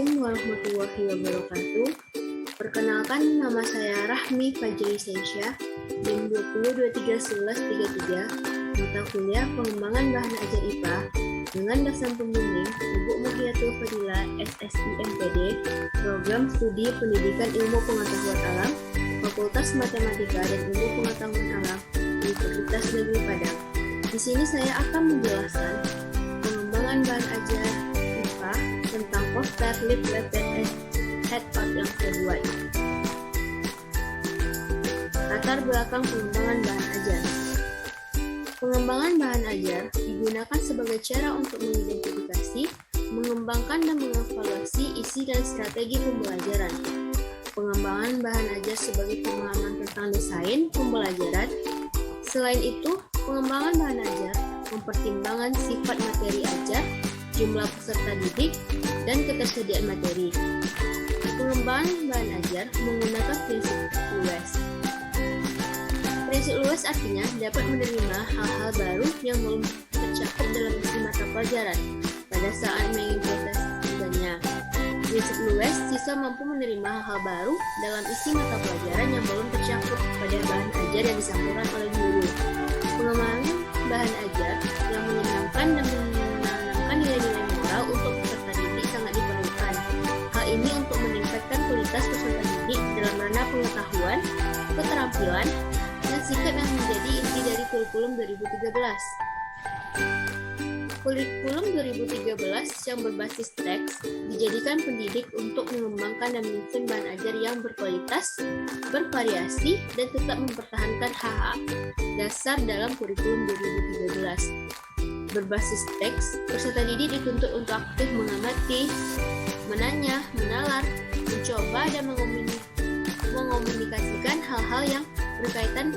Assalamualaikum warahmatullahi wabarakatuh. Perkenalkan, nama saya Rahmi Fajri Sensya, NIM 20231133, mata kuliah pengembangan bahan ajar IPA dengan dosen pembimbing Ibu Muhyiatul Fadilah SSI MPD, Program Studi Pendidikan Ilmu Pengetahuan Alam, Fakultas Matematika dan Ilmu Pengetahuan Alam, Universitas Negeri Padang. Di sini saya akan menjelaskan pengembangan bahan ajar IPA tentang poster, leaflet, dan headpad yang saya buat. Latar belakang pengembangan bahan ajar. Pengembangan bahan ajar digunakan sebagai cara untuk mengidentifikasi, mengembangkan, dan mengevaluasi isi dan strategi pembelajaran. Pengembangan bahan ajar sebagai pengalaman tentang desain pembelajaran. Selain itu, pengembangan bahan ajar mempertimbangkan sifat materi ajar, jumlah peserta didik, dan ketersediaan materi. Pengembangan bahan ajar menggunakan prinsip LUES. Prinsip LUES artinya dapat menerima hal-hal baru yang belum tercakup dalam isi mata pelajaran pada saat mengimplementasikannya. Prinsip LUES, siswa mampu menerima hal-hal baru dalam isi mata pelajaran yang belum tercakup pada bahan ajar yang disampaikan oleh guru. Pengembangan bahan ajar yang menyenangkan dan menanamkan nilai-nilai moral untuk peserta didik sangat diperlukan. Hal ini untuk meningkatkan kualitas peserta didik dalam ranah pengetahuan, keterampilan, dan sikap yang menjadi inti dari kurikulum 2013. Kurikulum 2013 yang berbasis teks dijadikan pendidik untuk mengembangkan dan menyusun bahan ajar yang berkualitas, bervariasi, dan tetap mempertahankan hak dasar dalam kurikulum 2013. Berbasis teks, peserta didik dituntut untuk aktif mengamati, menanya, menalar, mencoba, dan mengomunikasikan hal-hal yang berkaitan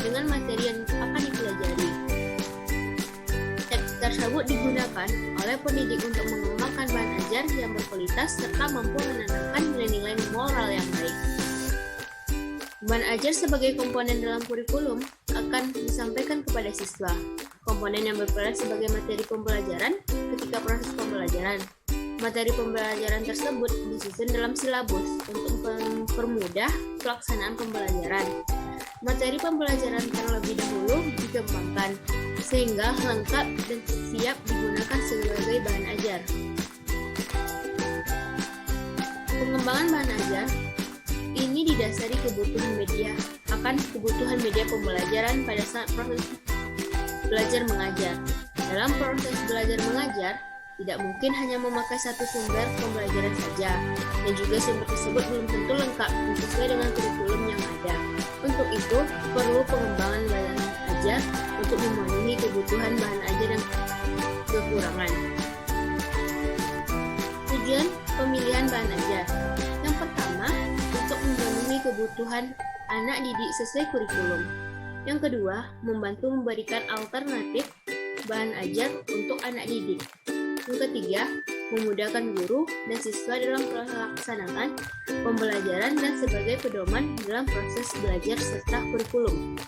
dengan materi yang akan dipelajari. Teks tersebut digugakan oleh pendidik untuk mengembangkan bahan ajar yang berkualitas serta mampu menanamkan nilai-nilai moral yang baik. Bahan ajar sebagai komponen dalam kurikulum akan disampaikan kepada siswa. Komponen yang berperan sebagai materi pembelajaran ketika proses pembelajaran. Materi pembelajaran tersebut disusun dalam silabus untuk mempermudah pelaksanaan pembelajaran. Materi pembelajaran terlebih dahulu dikembangkan sehingga lengkap dan siap digunakan sebagai bahan ajar. Pengembangan bahan ajar ini didasari kebutuhan media pembelajaran pada saat proses belajar mengajar. Dalam proses belajar mengajar, tidak mungkin hanya memakai satu sumber pembelajaran saja, dan juga sumber tersebut belum tentu lengkap dan sesuai dengan kurikulum yang ada. Untuk itu, perlu pengembangan bahan ajar untuk memenuhi kebutuhan bahan ajar dan kekurangan. Tujuan pemilihan bahan ajar. Yang pertama, untuk memenuhi kebutuhan anak didik sesuai kurikulum. Yang kedua, membantu memberikan alternatif bahan ajar untuk anak didik. Yang ketiga, memudahkan guru dan siswa dalam pelaksanaan pembelajaran dan sebagai pedoman dalam proses belajar serta kurikulum.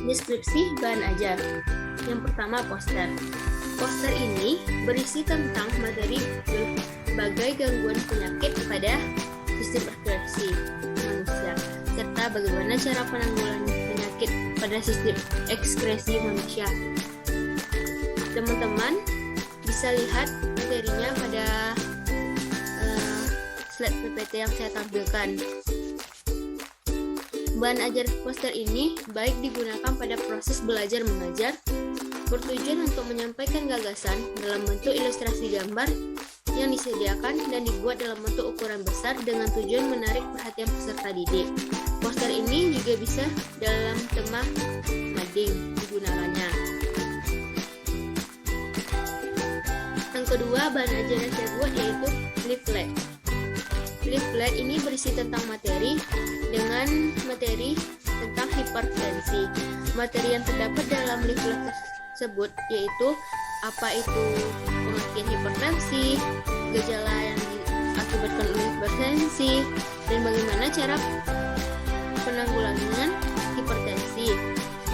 Deskripsi bahan ajar. Yang pertama, poster. Poster ini berisi tentang materi berbagai gangguan penyakit pada sistem ekskresi manusia, serta bagaimana cara penanggulangan penyakit pada sistem ekskresi manusia. Teman-teman bisa lihat materinya pada slide PPT yang saya tampilkan. Bahan ajar poster ini baik digunakan pada proses belajar mengajar, bertujuan untuk menyampaikan gagasan dalam bentuk ilustrasi gambar yang disediakan dan dibuat dalam bentuk ukuran besar dengan tujuan menarik perhatian peserta didik. Poster ini juga bisa dalam tema mading digunakannya. Yang kedua, bahan ajar yang saya buat yaitu leaflet. Leaflet ini berisi tentang materi tentang hipertensi. Materi yang terdapat dalam leaflet tersebut yaitu apa itu pengertian hipertensi, gejala yang diakibatkan oleh hipertensi, dan bagaimana cara penanggulangan hipertensi,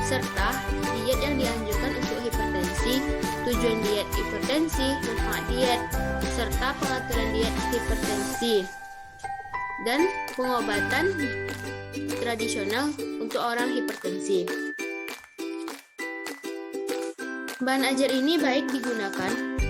serta diet yang dianjurkan untuk hipertensi. nutrisi, tujuan diet hipertensi, manfaat diet, serta pengaturan diet hipertensi, dan pengobatan tradisional untuk orang hipertensi. Bahan ajar ini baik digunakan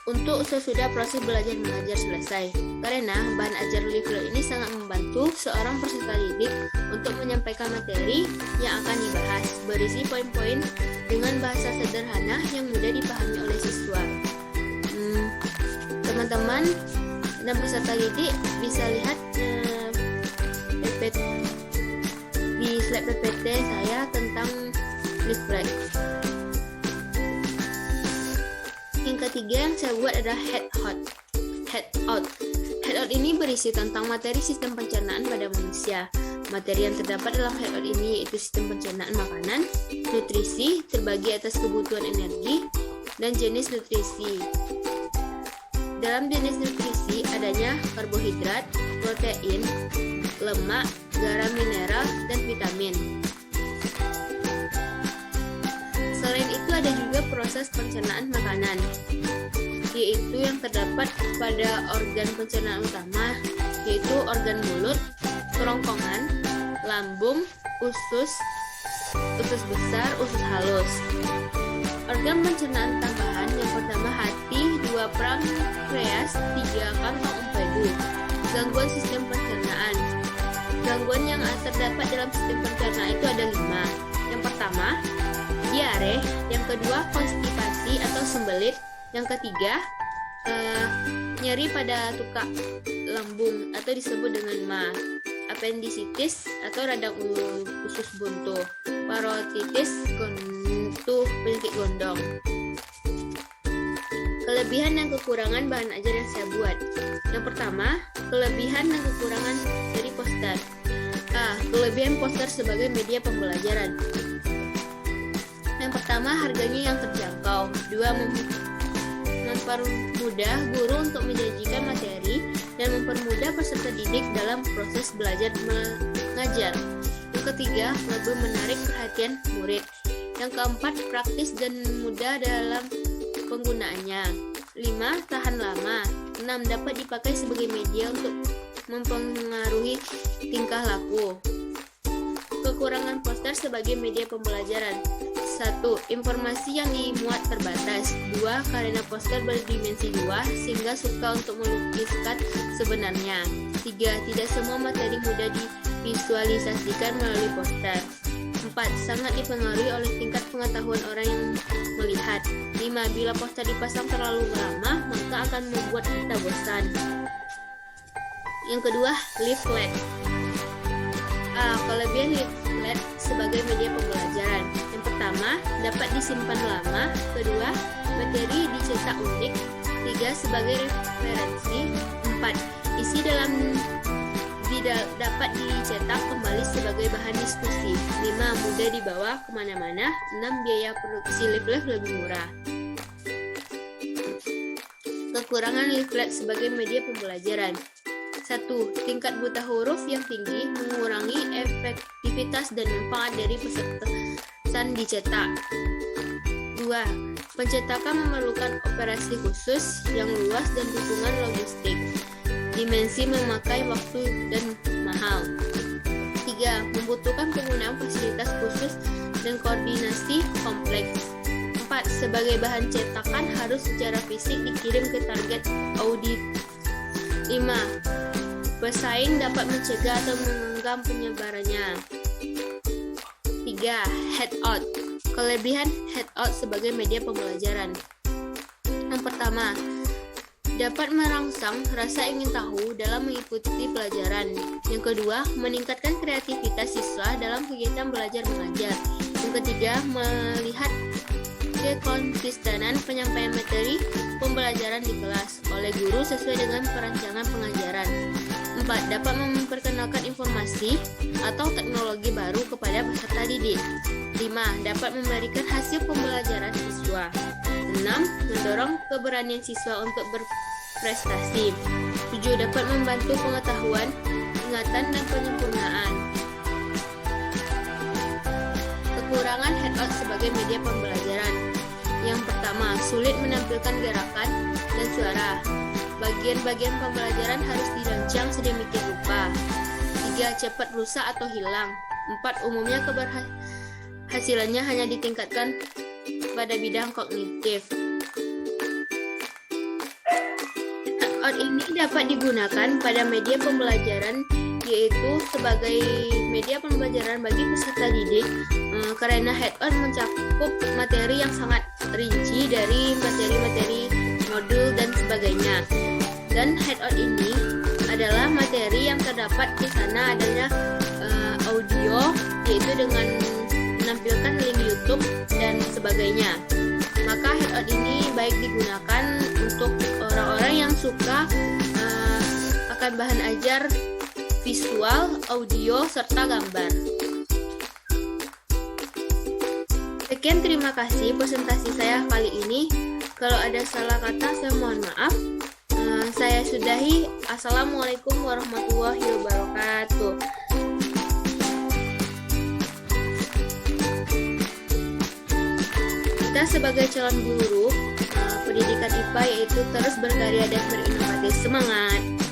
untuk sesudah proses belajar mengajar selesai, karena bahan ajar leaflet ini sangat membantu seorang peserta didik untuk menyampaikan materi yang akan dibahas, berisi poin-poin dengan bahasa sederhana yang mudah dipahami oleh siswa. Teman-teman dan peserta didik bisa lihat di slide PPT saya tentang leaflet. Yang ketiga yang saya buat adalah head out ini berisi tentang materi sistem pencernaan pada manusia. Materi yang terdapat dalam head out ini yaitu sistem pencernaan makanan, nutrisi terbagi atas kebutuhan energi, dan jenis nutrisi. Dalam jenis nutrisi adanya karbohidrat, protein, lemak, garam mineral, dan vitamin. Selain itu ada juga proses pencernaan makanan, yaitu yang terdapat pada organ pencernaan utama, yaitu organ mulut, kerongkongan, lambung, usus besar, usus halus. Organ pencernaan tambahan yang pertama hati, 2 pankreas, 3 kantong empedu. Gangguan sistem pencernaan. Gangguan yang terdapat dalam sistem pencernaan itu ada 5. Yang pertama, diare. Yang kedua, konstipasi atau sembelit. Yang ketiga, nyeri pada tukak lambung atau disebut dengan MA. Appendicitis atau radang usus buntu. Parotitis, penyakit gondong. Kelebihan dan kekurangan bahan ajar yang saya buat. Yang pertama, kelebihan dan kekurangan dari poster. Kelebihan poster sebagai media pembelajaran. Yang pertama, harganya yang terjangkau. 2, mempermudah guru untuk menyajikan materi dan mempermudah peserta didik dalam proses belajar mengajar. Yang ketiga, lebih menarik perhatian murid. Yang keempat, praktis dan mudah dalam penggunaannya. 5, tahan lama. 6, dapat dipakai sebagai media untuk mempengaruhi tingkah laku. Kekurangan poster sebagai media pembelajaran. 1. Informasi yang dimuat terbatas. 2. Karena poster berdimensi 2 sehingga suka untuk melukiskan sebenarnya. 3. Tidak semua materi mudah divisualisasikan melalui poster. 4. Sangat dipengaruhi oleh tingkat pengetahuan orang yang melihat. 5. Bila poster dipasang terlalu lama, maka akan membuat kita bosan. Yang kedua, leaflet. Kelebihan leaflet sebagai media pembelajaran. Yang pertama, dapat disimpan lama. Kedua, materi dicetak unik. 3, sebagai referensi. 4, isi dalam dapat dicetak kembali sebagai bahan diskusi. 5, mudah dibawa kemana-mana. 6, biaya produksi leaflet lebih murah. Kekurangan leaflet sebagai media pembelajaran. 1. Tingkat buta huruf yang tinggi mengurangi efektivitas dan manfaat dari pesan dicetak. 2. Pencetakan memerlukan operasi khusus yang luas dan dukungan logistik. Dimensi memakai waktu dan mahal. 3. Membutuhkan penggunaan fasilitas khusus dan koordinasi kompleks. 4. Sebagai bahan cetakan harus secara fisik dikirim ke target audit. 5. Pesaing dapat mencegah atau mengenggam penyebarannya. 3. Handout. Kelebihan handout sebagai media pembelajaran. Yang pertama, dapat merangsang rasa ingin tahu dalam mengikuti pelajaran. Yang kedua, meningkatkan kreativitas siswa dalam kegiatan belajar mengajar. Yang ketiga, melihat kekonsistenan penyampaian materi pembelajaran di kelas oleh guru sesuai dengan perancangan pengajaran. 4. Dapat memperkenalkan informasi atau teknologi baru kepada peserta didik. 5. Dapat memberikan hasil pembelajaran siswa. 6. Mendorong keberanian siswa untuk berprestasi. 7. Dapat membantu pengetahuan, ingatan, dan penyempurnaan. Kekurangan handout sebagai media pembelajaran. Yang pertama, sulit menampilkan gerakan dan suara. Bagian-bagian pembelajaran harus dirancang sedemikian rupa. 3. Cepat rusak atau hilang. 4. Umumnya keberhasilannya hanya ditingkatkan pada bidang kognitif. Handout ini dapat digunakan pada media pembelajaran, yaitu sebagai media pembelajaran bagi peserta didik, karena handout mencakup materi yang sangat rinci dari materi-materi modul dan sebagainya. Dan handout ini adalah materi yang terdapat di sana adanya audio, yaitu dengan menampilkan link YouTube dan sebagainya. Maka handout ini baik digunakan untuk orang-orang yang suka akan bahan ajar visual, audio, serta gambar. Sekian, terima kasih presentasi saya kali ini. Kalau ada salah kata, saya mohon maaf. Saya sudahi. Assalamualaikum warahmatullahi wabarakatuh. Kita sebagai calon guru pendidikan IPA yaitu terus berkarya dan berinovasi. Semangat!